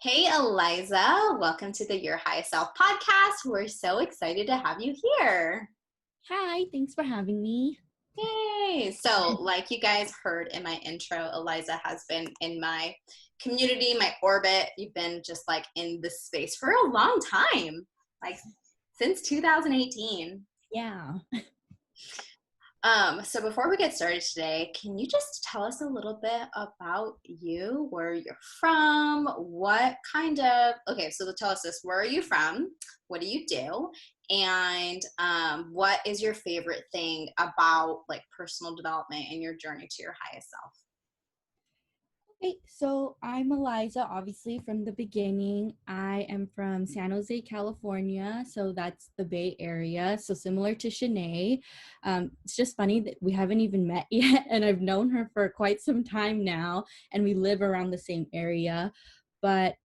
Hey, Elyza. Welcome to the Your Highest Self podcast. We're so excited to have you here. Hi, thanks for having me. Yay. So, like you guys heard in my intro, Elyza has been in my community, my orbit. You've been just like in this space for a long time, like since 2018. Yeah. So before we get started today, can you just tell us a little bit about you, where you're from, okay, so tell us this, where are you from, what do you do, and what is your favorite thing about like personal development and your journey to your highest self? Okay, so I'm Eliza, obviously from the beginning. I am from San Jose, California, so that's the Bay Area, so similar to Shanae. It's just funny that we haven't even met yet, and I've known her for quite some time now, and we live around the same area. But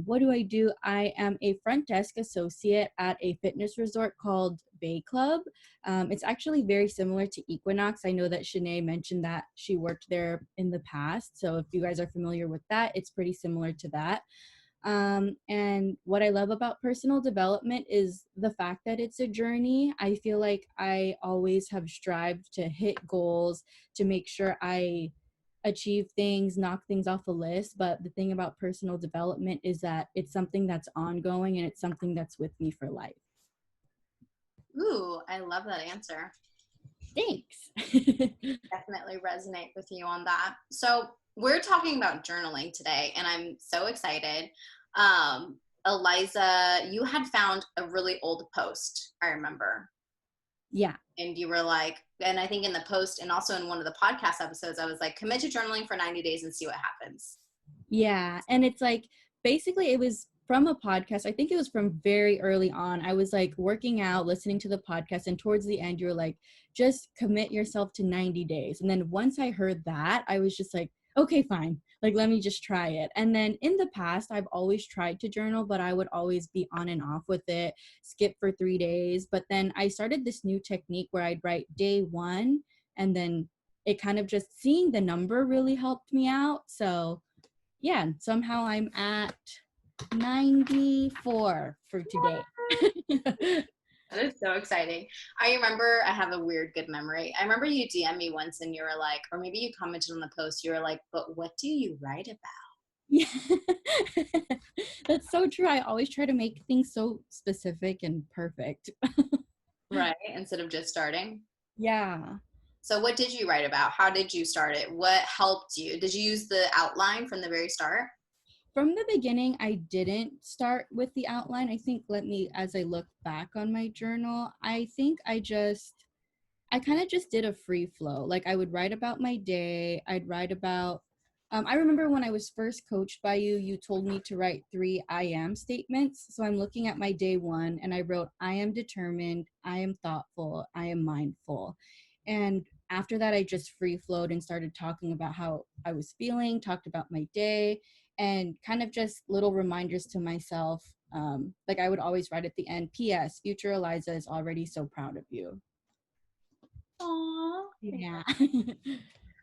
what do? I am a front desk associate at a fitness resort called Bay Club. It's actually very similar to Equinox. I know that Shanae mentioned that she worked there in the past. So if you guys are familiar with that, it's pretty similar to that. And what I love about personal development is the fact that it's a journey. I feel like I always have strived to hit goals, to make sure I achieve things, knock things off a list. But the thing about personal development is that it's something that's ongoing and it's something that's with me for life. Ooh, I love that answer. Thanks. Definitely resonate with you on that. So we're talking about journaling today, and I'm so excited. Elyza, you had found a really old post, I remember. Yeah. And you were like, and I think in the post and also in one of the podcast episodes, I was like, commit to journaling for 90 days and see what happens. Yeah. And it's like, basically, it was from a podcast. I think it was from very early on. I was like working out, listening to the podcast, and towards the end, you were like, just commit yourself to 90 days. And then once I heard that, I was just like, okay, fine. Like, let me just try it. And then in the past, I've always tried to journal, but I would always be on and off with it, skip for 3 days. But then I started this new technique where I'd write day one, and then it kind of just seeing the number really helped me out. So, yeah, somehow I'm at 94 for today. That is so exciting. I remember I have a weird good memory. I remember you DM me once and you were like, or maybe you commented on the post, you were like, but what do you write about? Yeah. That's so true. I always try to make things so specific and perfect. Right. Instead of just starting. Yeah. So what did you write about? How did you start it? What helped you? Did you use the outline from the very start? From the beginning, I didn't start with the outline. I think, as I look back on my journal, I think I kind of just did a free flow. Like, I would write about my day. I'd write about, I remember when I was first coached by you, you told me to write 3 I am statements. So I'm looking at my day one and I wrote, I am determined, I am thoughtful, I am mindful. And after that, I just free flowed and started talking about how I was feeling, talked about my day, and kind of just little reminders to myself. Like, I would always write at the end, P.S. Future Elyza is already so proud of you. Aww. Yeah.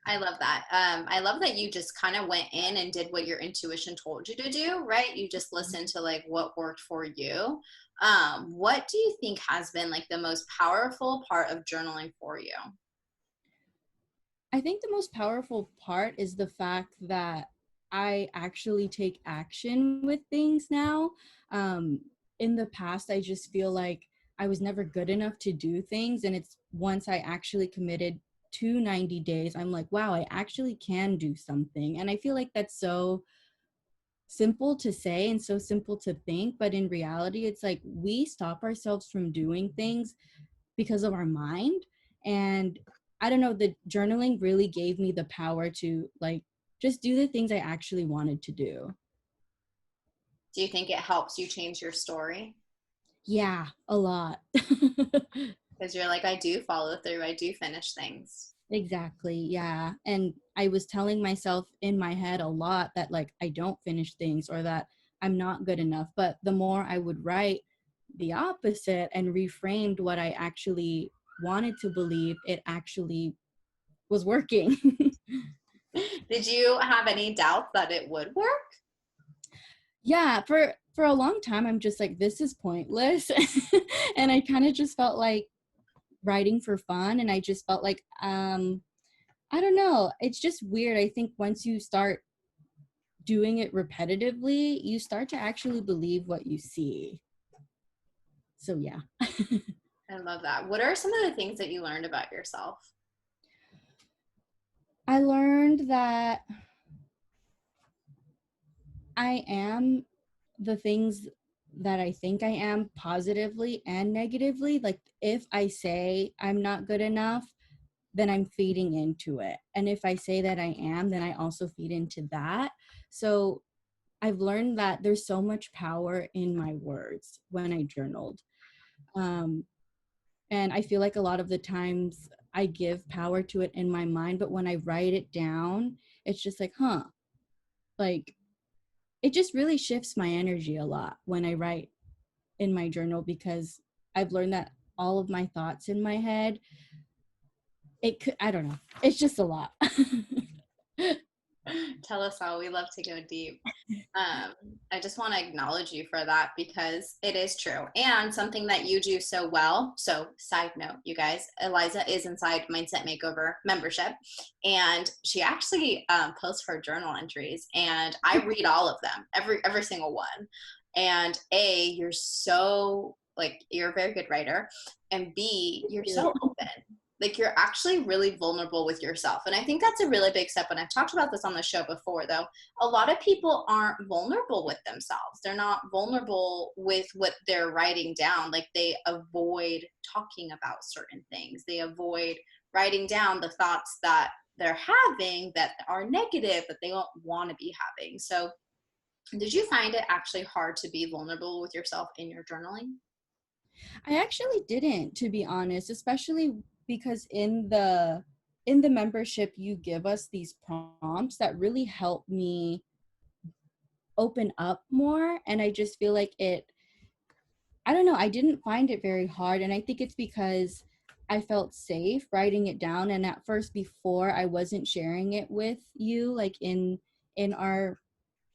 I love that. I love that you just kind of went in and did what your intuition told you to do, right? You just listened to like what worked for you. What do you think has been like the most powerful part of journaling for you? I think the most powerful part is the fact that I actually take action with things now. Um, in the past, I just feel like I was never good enough to do things. And it's once I actually committed to 90 days, I'm like, wow, I actually can do something. And I feel like that's so simple to say and so simple to think. But in reality, it's like we stop ourselves from doing things because of our mind. And I don't know, the journaling really gave me the power to like just do the things I actually wanted to do. Do you think it helps you change your story? Yeah, a lot. Because you're like, I do follow through, I do finish things. Exactly. Yeah. And I was telling myself in my head a lot that like I don't finish things or that I'm not good enough. But the more I would write the opposite and reframed what I actually wanted to believe, it actually was working. Did you have any doubts that it would work? Yeah, for a long time I'm just like, this is pointless. And I kind of just felt like writing for fun, and I just felt like I don't know, it's just weird. I think once you start doing it repetitively, you start to actually believe what you see. So yeah. I love that. What are some of the things that you learned about yourself? I learned that I am the things that I think I am, positively and negatively. Like if I say I'm not good enough, then I'm feeding into it. And if I say that I am, then I also feed into that. So I've learned that there's so much power in my words when I journaled. Um, and I feel like a lot of the times I give power to it in my mind, but when I write it down, it's just like, huh, like it just really shifts my energy a lot when I write in my journal, because I've learned that all of my thoughts in my head, it could, I don't know, it's just a lot. Tell us all. We love to go deep. Um, I just want to acknowledge you for that because it is true and something that you do so well. So, side note, you guys, Elyza is inside Mindset Makeover membership, and she actually posts her journal entries, and I read all of them, every single one. And A, you're so like you're a very good writer, and B, you're so open. Like you're actually really vulnerable with yourself, and I think that's a really big step. And I've talked about this on the show before, though a lot of people aren't vulnerable with themselves. They're not vulnerable with what they're writing down. Like they avoid talking about certain things. They avoid writing down the thoughts that they're having that are negative that they don't want to be having. So, did you find it actually hard to be vulnerable with yourself in your journaling? I actually didn't, to be honest, especially because in the membership you give us these prompts that really help me open up more, and I just feel like it, I don't know, I didn't find it very hard, and I think it's because I felt safe writing it down. And at first, before, I wasn't sharing it with you, like in our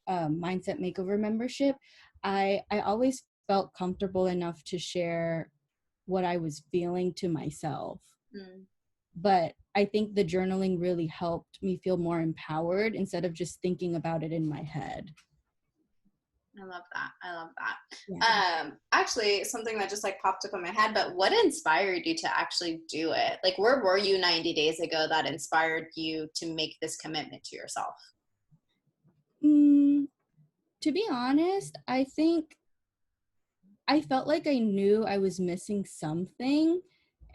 mindset makeover membership. I always felt comfortable enough to share what I was feeling to myself. Mm. But I think the journaling really helped me feel more empowered instead of just thinking about it in my head. I love that. I love that. Yeah. Actually, something that just like popped up in my head, but what inspired you to actually do it? Like, where were you 90 days ago that inspired you to make this commitment to yourself? Mm, to be honest, I think I felt like I knew I was missing something,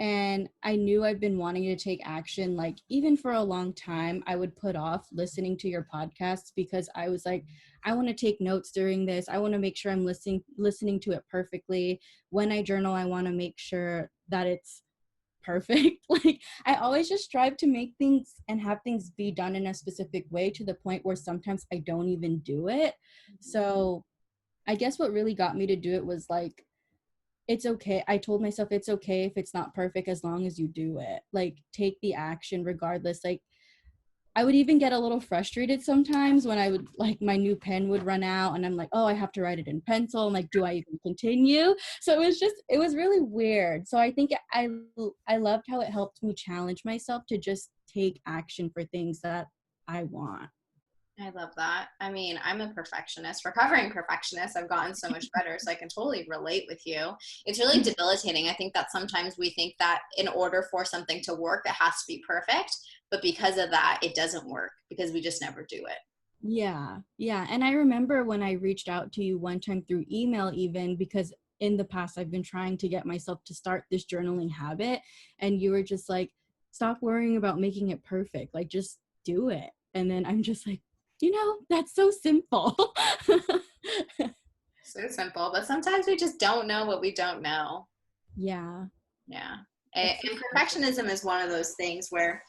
and I knew I've been wanting to take action. Like even for a long time, I would put off listening to your podcasts because I was like, I want to take notes during this. I want to make sure I'm listening to it perfectly. When I journal, I want to make sure that it's perfect. Like I always just strive to make things and have things be done in a specific way, to the point where sometimes I don't even do it. So I guess what really got me to do it was like, it's okay. I told myself it's okay if it's not perfect as long as you do it. Like take the action regardless. Like I would even get a little frustrated sometimes when I would, like, my new pen would run out and I'm like, oh, I have to write it in pencil. I'm like, do I even continue? So it was really weird. So I think I loved how it helped me challenge myself to just take action for things that I want. I love that. I mean, I'm a perfectionist, recovering perfectionist. I've gotten so much better, so I can totally relate with you. It's really debilitating. I think that sometimes we think that in order for something to work, it has to be perfect. But because of that, it doesn't work because we just never do it. Yeah, yeah. And I remember when I reached out to you one time through email, even because in the past I've been trying to get myself to start this journaling habit. And you were just like, stop worrying about making it perfect. Like, just do it. And then I'm just like, that's so simple. So simple, but sometimes we just don't know what we don't know. Yeah, Yeah. it's And just hard. perfectionism is one of those things where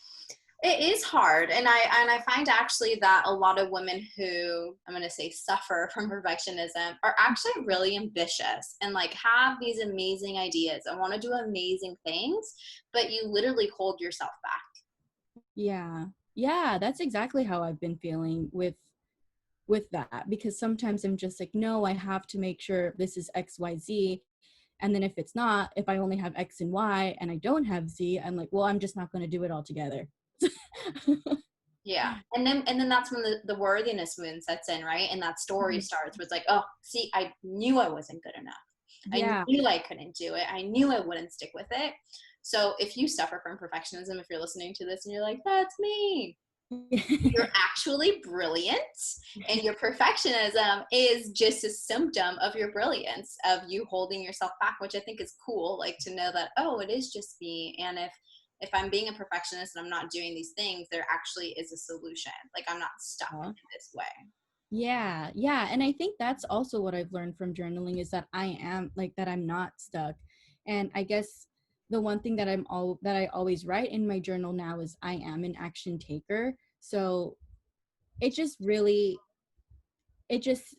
it is hard. And I find actually that a lot of women who I'm going to say suffer from perfectionism are actually really ambitious and like have these amazing ideas and want to do amazing things, but you literally hold yourself back. Yeah. Yeah, that's exactly how I've been feeling with that, because sometimes I'm just like, no, I have to make sure this is XYZ. And then if it's not, if I only have X and Y and I don't have Z, I'm like, well, I'm just not going to do it all together. Yeah. And then that's when the worthiness wound sets in, right? And that story starts where it's like, oh, see, I knew I wasn't good enough. I Yeah. knew I couldn't do it. I knew I wouldn't stick with it. So if you suffer from perfectionism, if you're listening to this and you're like, that's me, you're actually brilliant. And your perfectionism is just a symptom of your brilliance, of you holding yourself back, which I think is cool. Like to know that, oh, it is just me. And if I'm being a perfectionist and I'm not doing these things, there actually is a solution. Like I'm not stuck in this way. Yeah, yeah. And I think that's also what I've learned from journaling is that I am like that I'm not stuck. And I guess the one thing that I always write in my journal now is I am an action taker. So it just really it just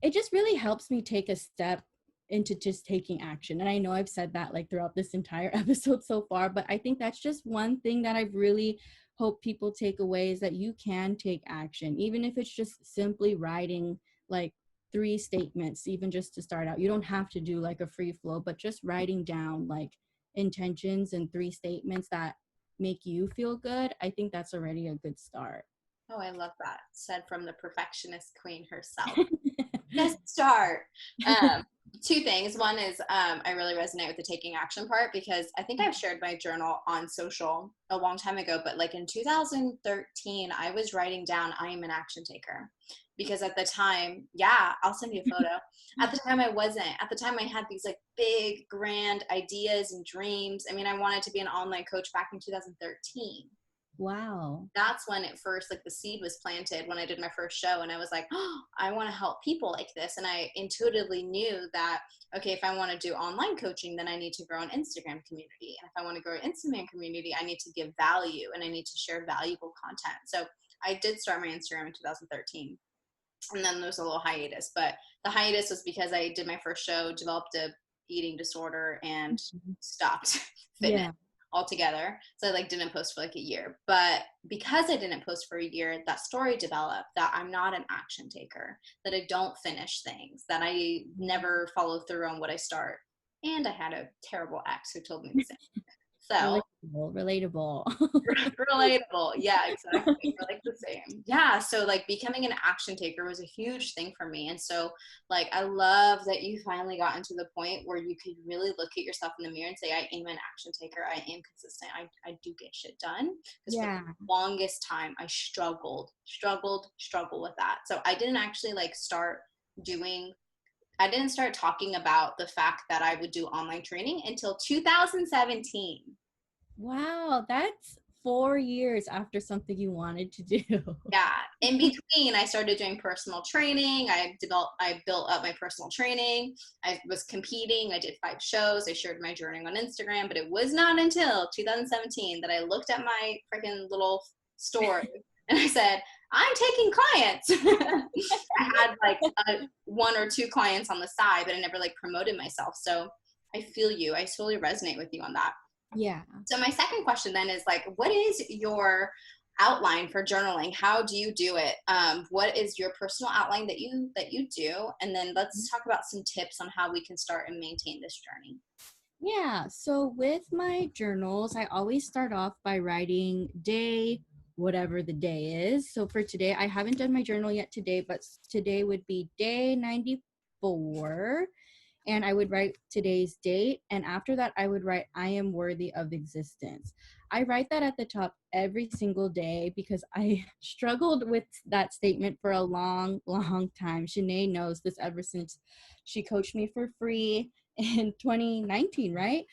it just really helps me take a step into just taking action. And I know I've said that like throughout this entire episode so far, but I think that's just one thing that I've really hope people take away is that you can take action, even if it's just simply writing like 3 statements, even just to start out. You don't have to do like a free flow, but just writing down like intentions and 3 statements that make you feel good. I think that's already a good start. Oh, I love that. Said from the perfectionist queen herself. Just start. Um, Two things. One is I really resonate with the taking action part because I think I've shared my journal on social a long time ago, but like in 2013, I was writing down I am an action taker because at the time, yeah, I'll send you a photo. At the time, I wasn't. At the time, I had these like big, grand ideas and dreams. I mean, I wanted to be an online coach back in 2013. Wow. That's when it first, like the seed was planted when I did my first show. And I was like, oh, I want to help people like this. And I intuitively knew that, okay, if I want to do online coaching, then I need to grow an Instagram community. And if I want to grow an Instagram community, I need to give value and I need to share valuable content. So I did start my Instagram in 2013. And then there was a little hiatus, but the hiatus was because I did my first show, developed a eating disorder, and stopped fitness Yeah. altogether. So I like didn't post for like a year. But because I didn't post for a year, that story developed that I'm not an action taker, that I don't finish things, that I never follow through on what I start. And I had a terrible ex who told me the same. So Relatable. relatable. Yeah, exactly. We're like the same. Yeah. So like becoming an action taker was a huge thing for me. And so like I love that you finally gotten to the point where you could really look at yourself in the mirror and say, I am an action taker. I am consistent. I do get shit done. Because for Yeah. the longest time I struggled with that. So I didn't actually like doing I didn't start talking about the fact that I would do online training until 2017. Wow, that's 4 years after something you wanted to do. Yeah. In between, I started doing personal training. I built up my personal training. I was competing. I did 5 shows. I shared my journey on Instagram, but it was not until 2017 that I looked at my freaking little story and I said, I'm taking clients. I had like 1 or 2 clients on the side, but I never like promoted myself. So I feel you. I totally resonate with you on that. Yeah. So my second question then is like, what is your outline for journaling? How do you do it? What is your personal outline that you do? And then let's talk about some tips on how we can start and maintain this journey. Yeah. So with my journals, I always start off by writing day, whatever the day is. So for today, I haven't done my journal yet today, but today would be day 94. And I would write today's date. And after that, I would write, I am worthy of existence. I write that at the top every single day because I struggled with that statement for a long, long time. Shanae knows this ever since she coached me for free in 2019, right?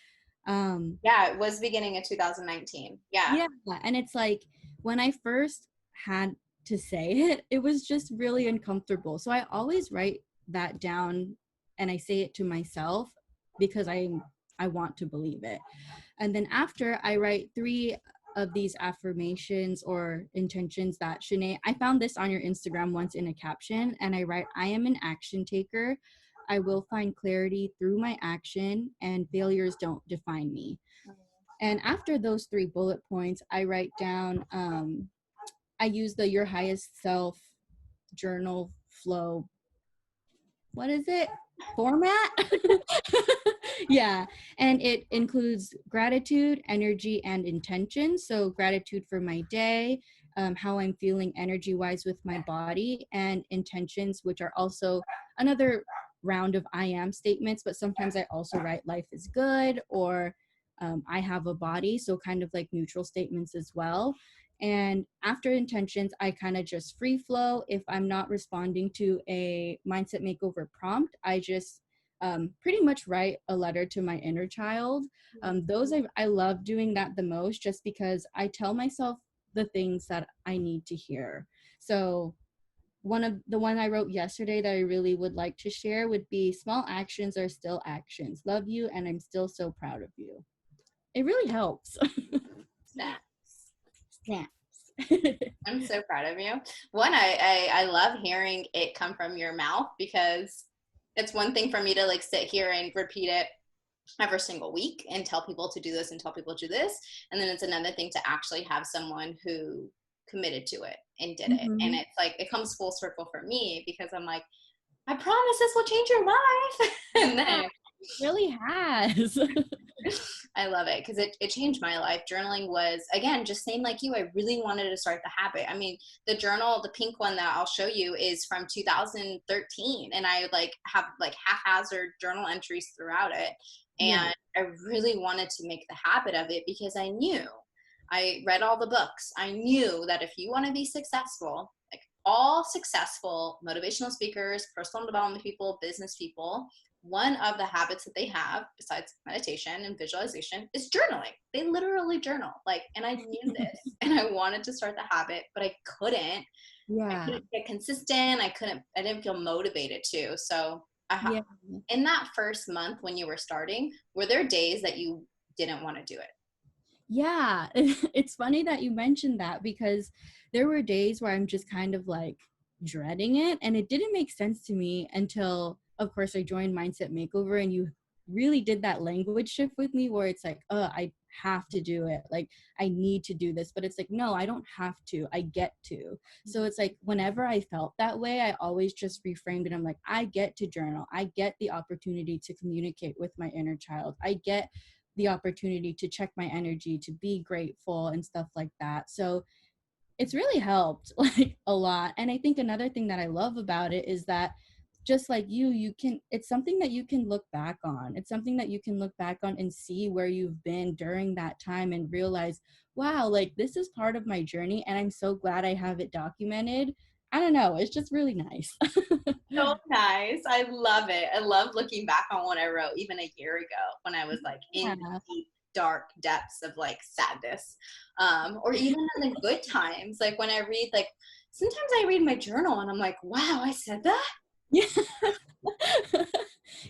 Yeah, it was beginning of 2019. Yeah. Yeah. And it's like when I first had to say it, it was just really uncomfortable. So I always write that down and I say it to myself because I want to believe it. And then after I write 3 of these affirmations or intentions that Shanae, I found this on your Instagram once in a caption, and I write, I am an action taker. I will find clarity through my action, and failures don't define me. And after those 3 bullet points, I write down, I use the your highest self journal flow, what is it, format? Yeah, and it includes gratitude, energy, and intention. So gratitude for my day, how I'm feeling energy wise with my body, and intentions, which are also another round of I am statements, but sometimes I also write life is good, or I have a body, so kind of like neutral statements as well. And after intentions, I kind of just free flow. If I'm not responding to a mindset makeover prompt, I just pretty much write a letter to my inner child. I love doing that the most, just because I tell myself the things that I need to hear. So one I wrote yesterday that I really would like to share would be, small actions are still actions. Love you, and I'm still so proud of you. It really helps. Snaps. Snaps. I'm so proud of you. One, I love hearing it come from your mouth, because it's one thing for me to like sit here and repeat it every single week and tell people to do this and tell people to do this. And then it's another thing to actually have someone who committed to it and did it. And Mhm. it's like, it comes full circle for me, because I'm like, I promise this will change your life. And Yeah, then it really has. I love it, because it changed my life. Journaling was, again, just same like you. I really wanted to start the habit. I mean, the journal, the pink one that I'll show you, is from 2013. And I like have like haphazard journal entries throughout it. Yeah. And I really wanted to make the habit of it, because I read all the books. I knew that if you want to be successful, like all successful motivational speakers, personal development people, business people, one of the habits that they have, besides meditation and visualization, is journaling. They literally journal. Like, and I knew this, and I wanted to start the habit, but I couldn't. I Yeah. couldn't get consistent. I didn't feel motivated to. So Yeah. in that first month when you were starting, were there days that you didn't want to do it? Yeah. It's funny that you mentioned that, because there were days where I'm just kind of like dreading it, and it didn't make sense to me until, of course, I joined Mindset Makeover, and you really did that language shift with me, where it's like, I have to do it. Like, I need to do this. But it's like, no, I don't have to. I get to. So it's like, whenever I felt that way, I always just reframed it. I'm like, I get to journal. I get the opportunity to communicate with my inner child. I get the opportunity to check my energy, to be grateful and stuff like that. So it's really helped like a lot. And I think another thing that I love about it is that, just like you can, it's something that you can look back on. It's something that you can look back on and see where you've been during that time, and realize, wow, like this is part of my journey, and I'm so glad I have it documented. I don't know, it's just really nice. So nice. I love it. I love looking back on what I wrote even a year ago, when I was like in Yeah. deep, dark depths of like sadness. Or even in the good times. Like when I read, like sometimes I read my journal and I'm like, wow, I said that? Yeah.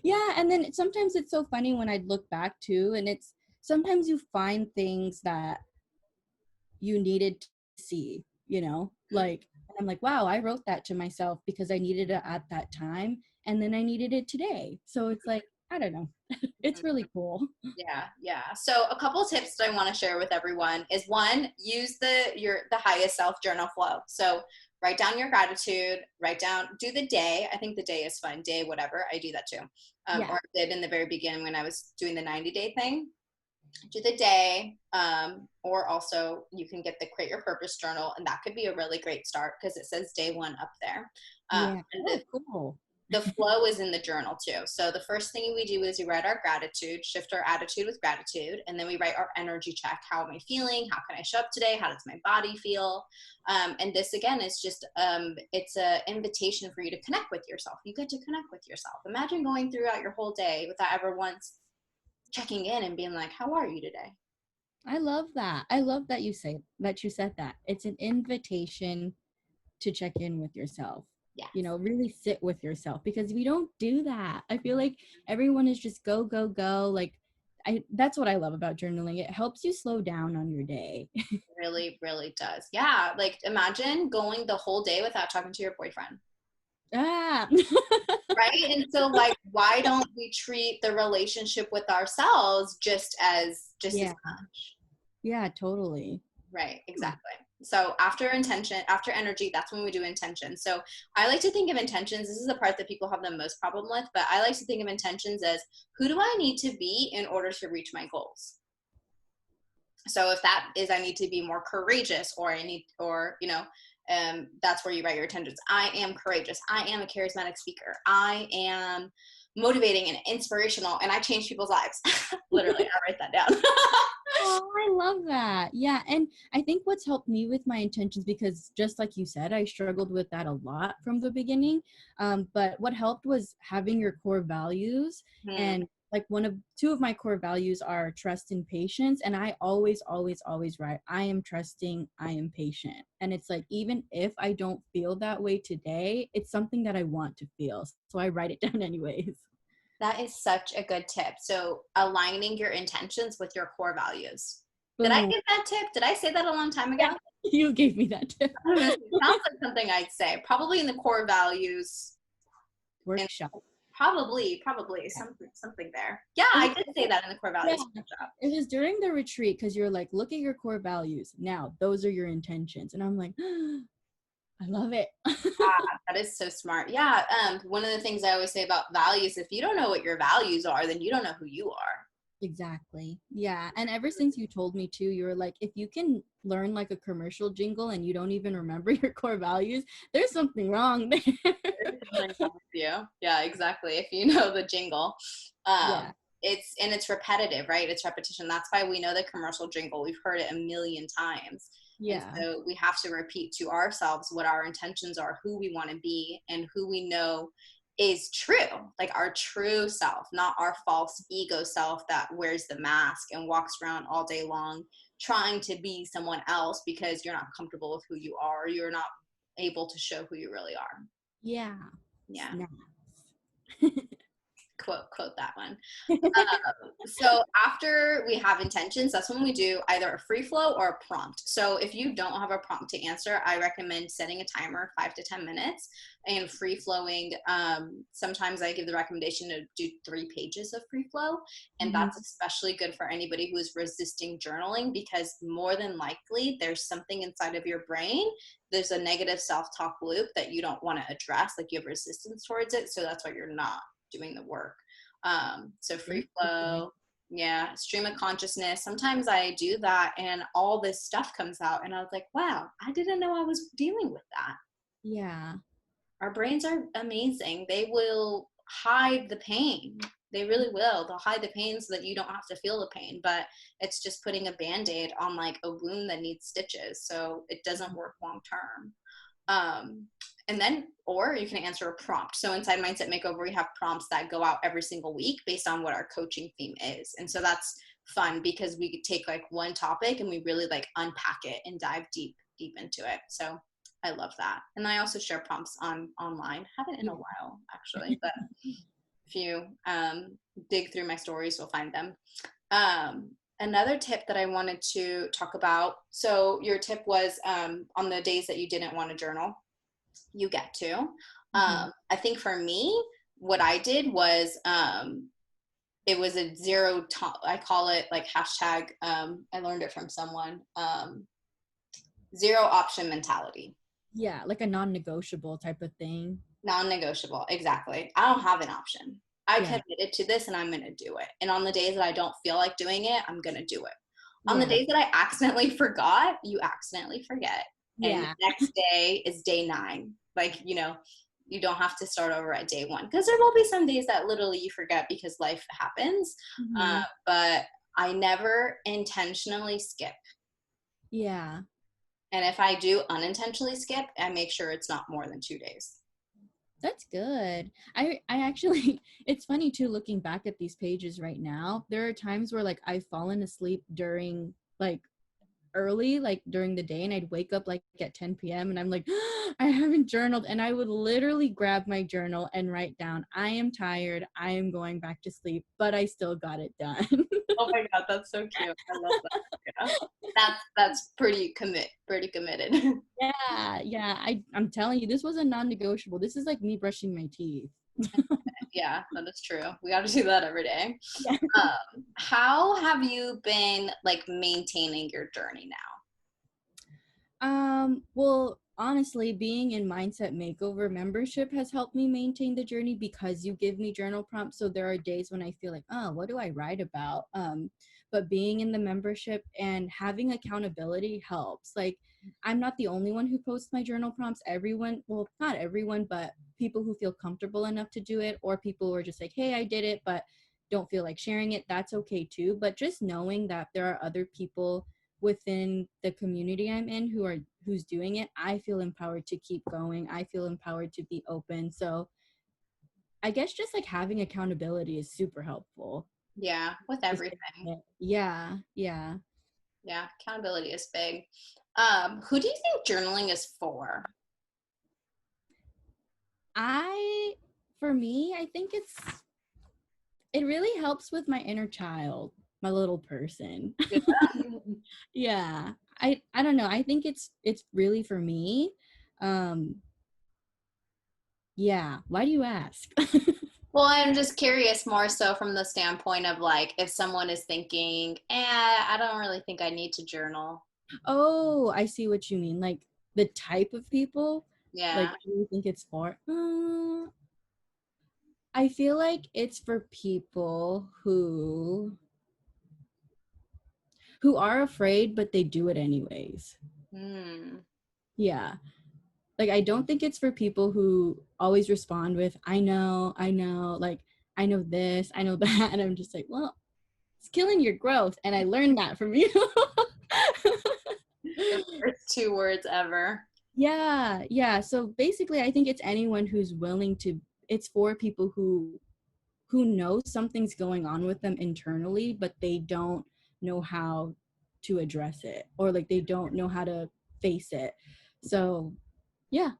Yeah, and then sometimes it's so funny when I look back too, and it's sometimes you find things that you needed to see, like, and I'm like, wow, I wrote that to myself because I needed it at that time, and then I needed it today. So it's like, I don't know. It's really cool. Yeah, yeah. So a couple tips that I want to share with everyone is, one, use the highest self journal flow. So write down your gratitude, do the day. I think the day is fun. Day, whatever. I do that too. Yeah. Or I did in the very beginning when I was doing the 90-day thing. Do the day, or also you can get the create your purpose journal, and that could be a really great start, because it says day one up there. Yeah. And Oh, cool. the flow is in the journal too. So the first thing we do is we write our gratitude, shift our attitude with gratitude, and then we write our energy check. How am I feeling? How can I show up today? How does my body feel? And this again is just it's an invitation for you to connect with yourself. You get to connect with yourself. Imagine going throughout your whole day without ever once checking in and being like, "How are you today?" I love that. I love that you said that. It's an invitation to check in with yourself. Yes. Really sit with yourself, because we don't do that. I feel like everyone is just go go go. Like, I that's what I love about journaling. It helps you slow down on your day. Really, really does. Yeah. Like imagine going the whole day without talking to your boyfriend. Ah. Right. And so like, why don't we treat the relationship with ourselves just as Yeah. much? Yeah, totally. Right. Hmm. Exactly. So after energy, that's when we do intention. So I like to think of intentions. This is the part that people have the most problem with, but I like to think of intentions as, who do I need to be in order to reach my goals? So if that is, I need to be more courageous, or I need, or, that's where you write your intentions. I am courageous. I am a charismatic speaker. I am motivating and inspirational, and I change people's lives. Literally, I write that down. Oh, I love that. Yeah. And I think what's helped me with my intentions, because just like you said, I struggled with that a lot from the beginning. But what helped was having your core values. Hmm. And like two of my core values are trust and patience. And I always, always, always write, I am trusting, I am patient. And it's like, even if I don't feel that way today, it's something that I want to feel. So I write it down anyways. That is such a good tip. So aligning your intentions with your core values. Did I Boom. give that tip? Did I say that a long time ago? Yeah. You gave me that tip. I don't know. It sounds like something I'd say. Probably in the core values. And Workshop. probably Yeah. something there. Yeah, It I was, did say that in the core yeah, values workshop. it was during the retreat because you're like, look at your core values. Now, those are your intentions. And I'm like, I love it. That is so smart. Yeah. One of the things I always say about values, if you don't know what your values are, then you don't know who you are. Exactly. Yeah. And ever since you told me too, you were like, if you can learn like a commercial jingle and you don't even remember your core values, there's something wrong there. There's something wrong with you. Yeah, exactly. If you know the jingle. Um, Yeah. it's repetitive, right? It's repetition. That's why we know the commercial jingle. We've heard it a million times. And Yeah. so we have to repeat to ourselves what our intentions are, who we want to be, and who we know is true, like our true self, not our false ego self that wears the mask and walks around all day long trying to be someone else because you're not comfortable with who you are. You're not able to show who you really are. Yeah. Yeah. Snaps. Quote that one. So after we have intentions, that's when we do either a free flow or a prompt. So if you don't have a prompt to answer, I recommend setting a timer 5 to 10 minutes and free flowing. Sometimes I give the recommendation to do 3 pages of free flow. And Mhm. that's especially good for anybody who is resisting journaling, because more than likely there's something inside of your brain. There's a negative self-talk loop that you don't want to address, like you have resistance towards it. So that's why you're not doing the work. So free Great takeaway. flow, yeah, stream of consciousness. Sometimes I do that and all this stuff comes out, and I was like, wow, I didn't know I was dealing with that. Yeah. Our brains are amazing. They will hide the pain. They really will. They'll hide the pain so that you don't have to feel the pain, but it's just putting a band-aid on like a wound that needs stitches. So it doesn't work long term. Um, and then, or you can answer a prompt. So inside Mindset Makeover, we have prompts that go out every single week based on what our coaching theme is. And so that's fun because we could take like one topic and we really like unpack it and dive deep into it. So I love that. And I also share prompts online. Haven't in a Yeah. while actually, but if you dig through my stories, you'll find them. Another tip that I wanted to talk about. So your tip was on the days that you didn't want to journal, you get to. Mhm. I think for me, what I did was it was a zero. I call it like hashtag. I learned it from someone. Zero option mentality. Yeah, like a non-negotiable type of thing. Non-negotiable. Exactly. I don't have an option. I Yeah. committed to this and I'm going to do it. And on the days that I don't feel like doing it, I'm going to do it. On the Yeah. days that I accidentally forgot, you accidentally forget. And the Yeah. next day is day 9. Like, you don't have to start over at day 1, because there will be some days that literally you forget because life happens. Mhm. But I never intentionally skip. Yeah. And if I do unintentionally skip, I make sure it's not more than 2 days. That's good. I actually it's funny too looking back at these pages right now. There are times where like I've fallen asleep during like early, like during the day, and I'd wake up like at 10 p.m. and I'm like, I haven't journaled. And I would literally grab my journal and write down, I am tired. I am going back to sleep, but I still got it done. Oh my god, that's so cute. I love that. Yeah. That's pretty committed. Yeah, yeah. I'm telling you, this was a non-negotiable. This is like me brushing my teeth. Yeah, that is true. We got to do that every day. Yeah. How have you been like maintaining your journey now? Well, honestly, being in Mindset Makeover membership has helped me maintain the journey because you give me journal prompts. So there are days when I feel like, oh, what do I write about? But being in the membership and having accountability helps. Like, I'm not the only one who posts my journal prompts. Everyone, well, not everyone, but people who feel comfortable enough to do it, or people who are just like, hey, I did it, but don't feel like sharing it, that's okay too. But just knowing that there are other people within the community I'm in who's doing it, I feel empowered to keep going. I feel empowered to be open. So I guess just like having accountability is super helpful. Yeah, with everything. Yeah, yeah. Yeah, accountability is big. Who do you think journaling is for? I For me, I think it really helps with my inner child, my little person. Yeah. Yeah. I don't know. I think it's really for me. Um yeah. Why do you ask? Well, I'm just curious more so from the standpoint of like if someone is thinking, I don't really think I need to journal. Oh, I see what you mean. Like the type of people, like Yeah. who do you think it's for? I feel like it's for people who are afraid, but they do it anyways. Hmm. Yeah. Like I don't think it's for people who always respond with, I know, like I know this, I know that. And I'm just like, well, it's killing your growth. And I learned that from you. The first two words ever. Yeah, yeah. So basically, I think it's anyone who's willing to, it's for people who know something's going on with them internally, but they don't know how to address it, or like they don't know how to face it. So, yeah.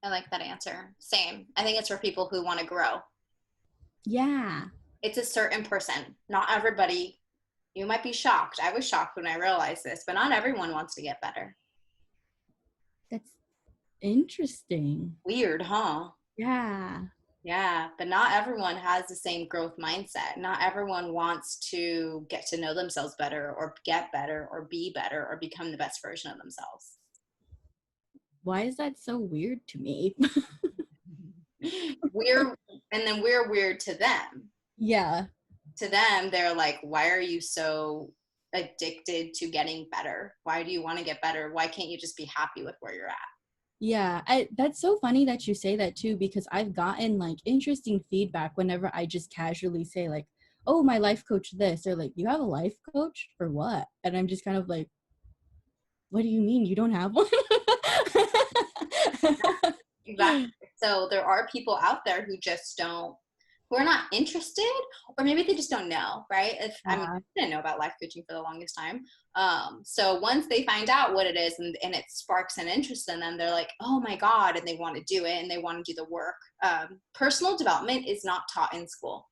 I like that answer. Same. I think it's for people who want to grow. Yeah. It's a certain person. Not everybody. You might be shocked. I was shocked when I realized this, but not everyone wants to get better. That's interesting. Weird, huh? Yeah. Yeah, but not everyone has the same growth mindset. Not everyone wants to get to know themselves better or get better or be better or become the best version of themselves. Why is that so weird to me? We're and then we're weird to them. Yeah. To them, they're like, why are you so addicted to getting better? Why do you want to get better? Why can't you just be happy with where you're at? Yeah, that's so funny that you say that too, because I've gotten like interesting feedback whenever I just casually say like, "Oh, my life coach this," or like, "You have a life coach for what?" And I'm just kind of like, "What do you mean you don't have one?" Exactly. So there are people out there who just don't, who are not interested, or maybe they just don't know, right? If I mean, Yeah, I didn't know about life coaching for the longest time. So once they find out what it is and it sparks an interest in them, they're like, oh my God, and they want to do it and they want to do the work. Personal development is not taught in school.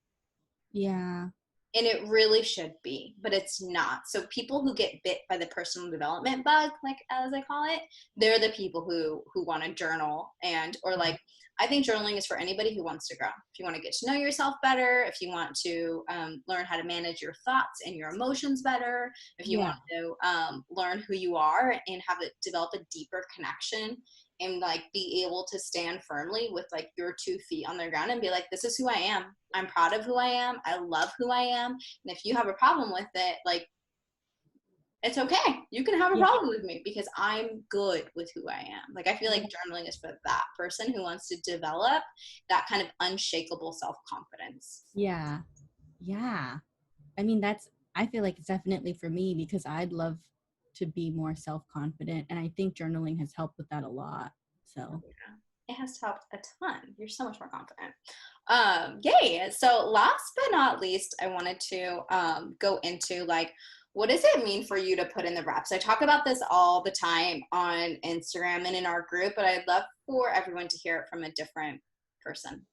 yeah, And it really should be, but it's not. So people who get bit by the personal development bug, like as I call it, they're the people who want to journal and or like I think journaling is for anybody who wants to grow. If you want to get to know yourself better, if you want to learn how to manage your thoughts and your emotions better, if you yeah, want to learn who you are and have it develop a deeper connection and like be able to stand firmly with like your 2 feet on the ground and be like, this is who I am. I'm proud of who I am. I love who I am. And if you have a problem with it, like, it's okay. You can have a yeah, problem with me because I'm good with who I am. Like, I feel like journaling is for that person who wants to develop that kind of unshakable self confidence. yeah, yeah. I mean, I feel like it's definitely for me because I'd love to be more self-confident, and I think journaling has helped with that a lot. So, It has helped a ton. You're so much more confident. Yay. So last but not least, I wanted to go into like, what does it mean for you to put in the reps? I talk about this all the time on Instagram and in our group, but I'd love for everyone to hear it from a different person.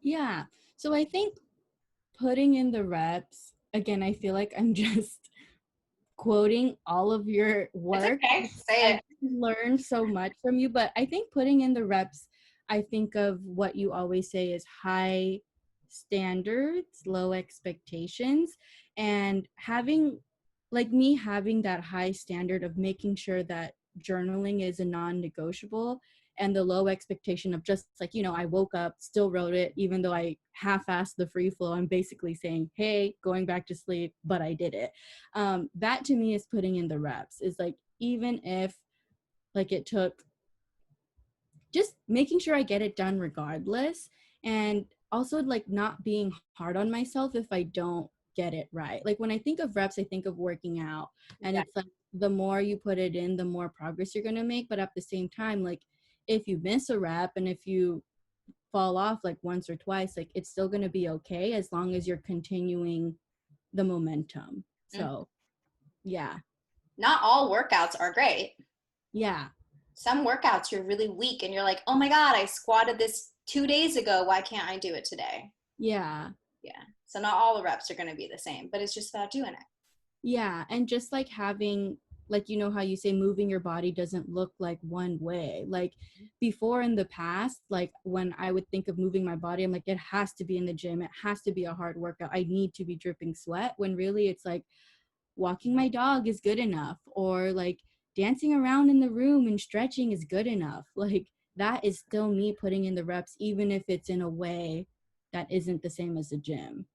yeah. So I think putting in the reps, again, I feel like I'm just quoting all of your It's work. okay. Say I've it. learned so much from you, but I think putting in the reps, I think of what you always say is high standards, low expectations, and having like me having that high standard of making sure that journaling is a non-negotiable, and the low expectation of just like, I woke up, still wrote it, even though I half-assed the free flow. I'm basically saying, hey, going back to sleep, but I did it. That to me is putting in the reps, is like, even if like it took, just making sure I get it done regardless. And also like not being hard on myself if I don't get it right. Like when I think of reps, I think of working out, and Yeah. it's like the more you put it in, the more progress you're going to make. But at the same time, like if you miss a rep and if you fall off like once or twice, like it's still going to be okay as long as you're continuing the momentum. Mm. So, yeah. Not all workouts are great. Yeah. Some workouts you're really weak and you're like, oh my God, I squatted this 2 days ago. Why can't I do it today? Yeah. Yeah. So not all the reps are going to be the same, but it's just about doing it. Yeah, and just like having, like, how you say moving your body doesn't look like one way. Like before in the past, like when I would think of moving my body, I'm like, it has to be in the gym. It has to be a hard workout. I need to be dripping sweat, when really it's like walking my dog is good enough, or like dancing around in the room and stretching is good enough. Like that is still me putting in the reps, even if it's in a way that isn't the same as the gym.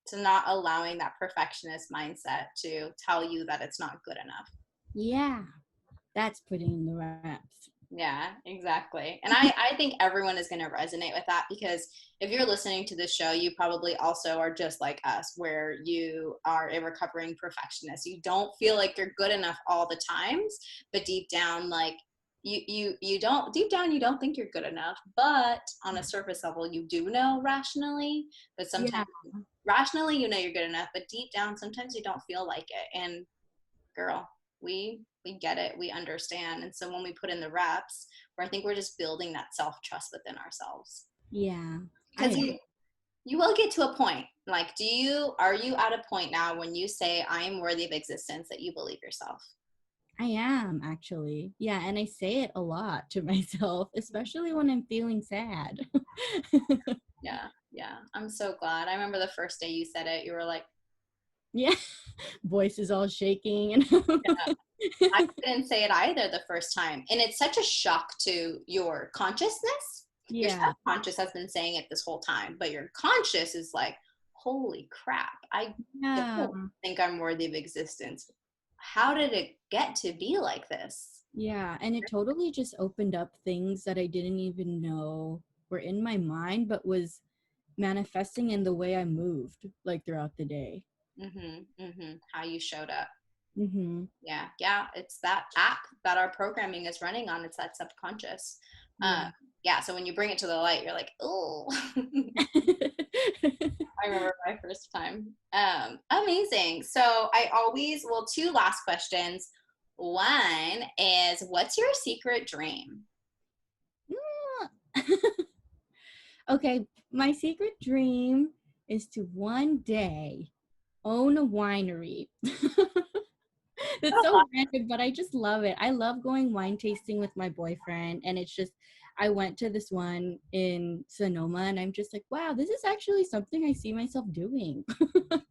So not allowing that perfectionist mindset to tell you that it's not good enough. Yeah, that's putting in the reps. Yeah, exactly. And I think everyone is going to resonate with that, because if you're listening to this show, you probably also are just like us, where you are a recovering perfectionist. You don't feel like you're good enough all the times, but deep down, like you don't, deep down, you don't think you're good enough, but on a surface level, you do know rationally, but Yeah. sometimes rationally, you know you're good enough, but deep down, sometimes you don't feel like it. And girl, we get it, we understand. And so when we put in the reps, where I think we're just building that self-trust within ourselves, Yeah, I because you will get to a point, like, are you at a point now when you say I am worthy of existence, that you believe yourself? I am actually. Yeah, and I say it a lot to myself, especially when I'm feeling sad. Yeah, yeah, I'm so glad. I remember the first day you said it, you were like, Yeah, voice is all shaking and yeah. I didn't say it either the first time, and it's such a shock to your consciousness. Your yeah, subconscious has been saying it this whole time, but your conscious is like, holy crap, I yeah, don't think I'm worthy of existence. How did it get to be like this? yeah. And it totally just opened up things that I didn't even know were in my mind, but was manifesting in the way I moved like throughout the day. How you showed up. Mm-hmm. Yeah, yeah, it's that app that our programming is running on. It's that subconscious. uh, Yeah. yeah, so when you bring it to the light, you're like, oh. I remember my first time. Amazing. So I always, well, two last questions. One is, what's your secret dream? Okay, my secret dream is to one day own a winery. It's so random, but I just love it. I love going wine tasting with my boyfriend, and it's just, I went to this one in Sonoma, and I'm just like, wow, this is actually something I see myself doing. I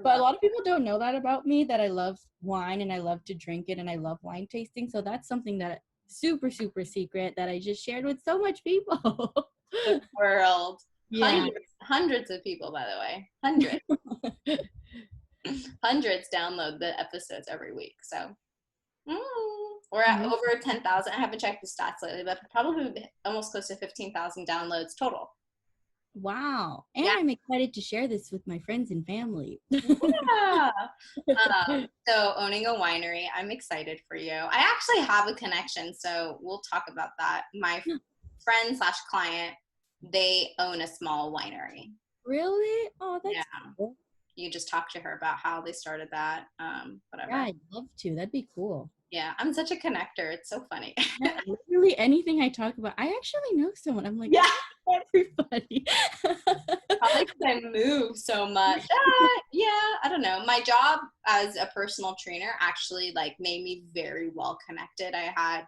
But a love lot of people don't know that about me, that I love wine and I love to drink it and I love wine tasting. So that's something that super, super secret that I just shared with so much people. the world. Yeah. Hundreds of people, by the way. Hundreds. Hundreds download the episodes every week. So we're at over 10,000. I haven't checked the stats lately, but probably almost close to 15,000 downloads total. Wow. And Yeah. I'm excited to share this with my friends and family. Yeah. So owning a winery, I'm excited for you. I actually have a connection, so we'll talk about that. My friend slash client, they own a small winery. Really? Oh, Yeah. that's cool. You just talk to her about how they started that, Yeah, whatever. I'd love to. That'd be cool. Yeah, I'm such a connector. It's so funny. Yeah, literally anything I talk about, I actually know someone. I'm like, Yeah. everybody. Probably because I move so much. Yeah, I don't know. My job as a personal trainer actually like made me very well connected. I had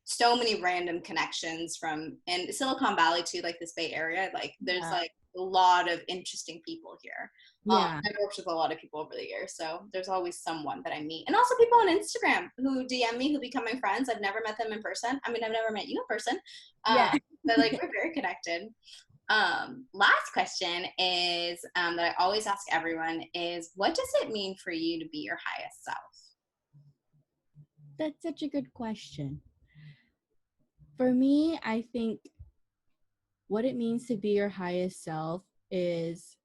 so many random connections from in Silicon Valley to like this Bay Area. Like there's Yeah. like a lot of interesting people here. Yeah. I've worked with a lot of people over the years, so there's always someone that I meet. And also people on Instagram who DM me, who become my friends. I've never met them in person. I mean, I've never met you in person, Yeah. but like we're very connected. Last question is that I always ask everyone is, what does it mean for you to be your highest self? That's such a good question. For me, I think what it means to be your highest self is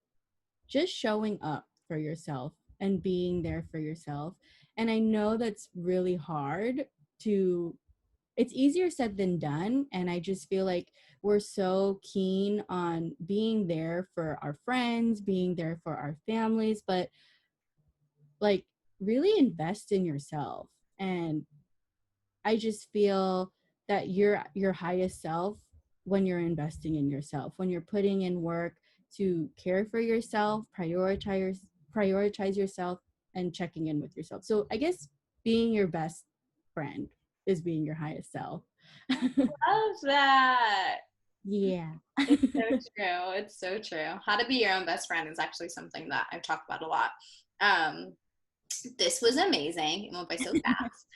just showing up for yourself and being there for yourself. And I know that's really hard to, it's easier said than done. And I just feel like we're so keen on being there for our friends, being there for our families, but like really invest in yourself. And I just feel that you're your highest self when you're investing in yourself, when you're putting in work to care for yourself, prioritize yourself and checking in with yourself. So I guess being your best friend is being your highest self. Love that. Yeah. It's so true. It's so true. How to be your own best friend is actually something that I've talked about a lot. Um, this was amazing. It went by so fast.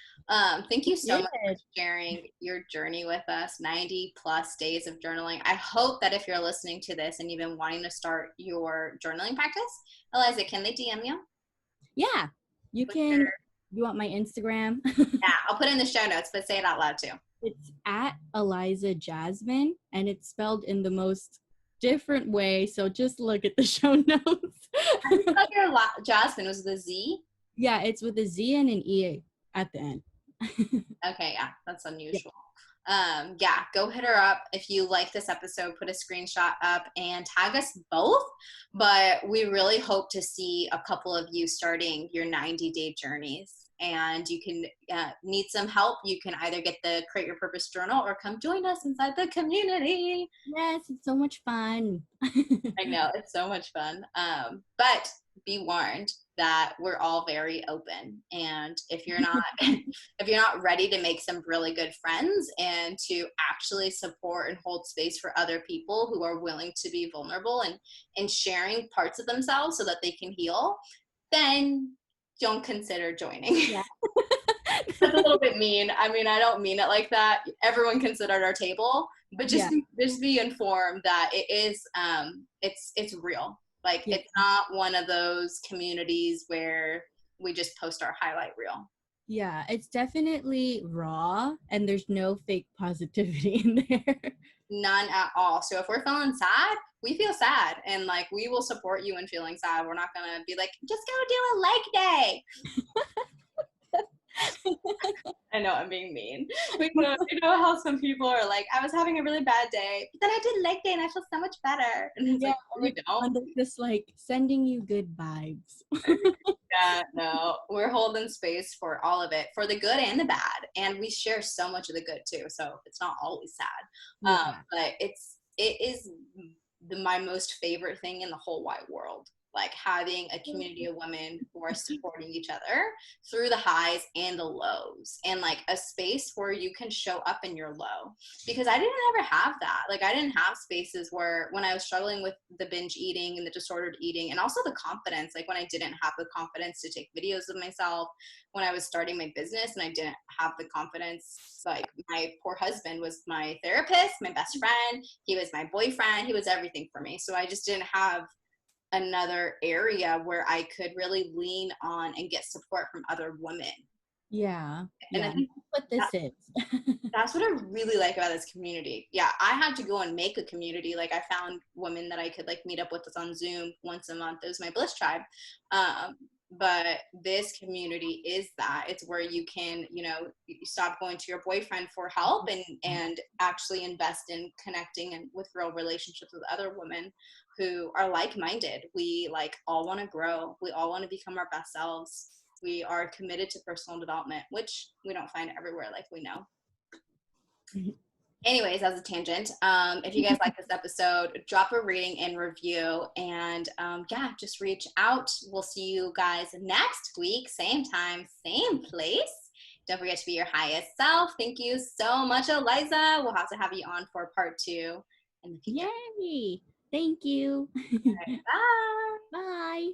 Thank you so much for Good. sharing your journey with us. 90 plus days of journaling. I hope that if you're listening to this and you've been wanting to start your journaling practice, Elyza, can they DM you? Yeah. You What's your, can, you want my Instagram? yeah, I'll put it in the show notes, but say it out loud too. It's at Elyza Jasmine, and it's spelled in the most different way. So just look at the show notes. How do you spell your Jasmine? Was it a Z? Yeah, it's with a Z and an E at the end. Okay, yeah, that's Yeah. unusual. Yeah, go hit her up. If you like this episode, put a screenshot up and tag us both. But we really hope to see a couple of you starting your 90-day journeys. And you can need some help. You can either get the Create Your Purpose journal or come join us inside the community. Yes, it's so much fun. I know, it's so much fun. But be warned that we're all very open. And if you're not if you're not ready to make some really good friends and to actually support and hold space for other people who are willing to be vulnerable and sharing parts of themselves so that they can heal, then don't consider joining. Yeah. That's a little bit mean. I mean, I don't mean it like that. Everyone can sit at our table, but Yeah. just be informed that it is it's real. Like Yeah. it's not one of those communities where we just post our highlight reel. Yeah. It's definitely raw and there's no fake positivity in there. None at all. So if we're feeling sad, we feel sad and like we will support you in feeling sad. We're not gonna be like, just go do a leg day. I know I'm being mean. You know how some people are like, I was having a really bad day, but then I did leg day and I feel so much better. And it's Yeah. like, we And don't. they're just like sending you good vibes. Yeah, no, we're holding space for all of it, for the good and the bad, and we share so much of the good too. So it's not always sad, Yeah. but it is my most favorite thing in the whole wide world. Like having a community of women who are supporting each other through the highs and the lows, and like a space where you can show up in your low. Because I didn't ever have that. Like I didn't have spaces where when I was struggling with the binge eating and the disordered eating and also the confidence, like when I didn't have the confidence to take videos of myself, when I was starting my business and I didn't have the confidence, like my poor husband was my therapist, my best friend, he was my boyfriend, he was everything for me. So I just didn't have another area where I could really lean on and get support from other women. Yeah. And I Yeah. think That's what this that, is. that's what I really like about this community. Yeah, I had to go and make a community. Like I found women that I could like meet up with us on Zoom once a month. It was my Bliss Tribe. But this community is that. It's where you can, you know, you stop going to your boyfriend for help and actually invest in connecting and with real relationships with other women who are like-minded. We like all want to grow. We all want to become our best selves. We are committed to personal development, which we don't find everywhere, like we know. Anyways, as a tangent, if you guys like this episode, drop a rating and review, and yeah, just reach out. We'll see you guys next week, same time, same place. Don't forget to be your highest self. Thank you so much, Elyza. We'll have to have you on for part 2 in the future. Yay. Thank you. Bye. Bye.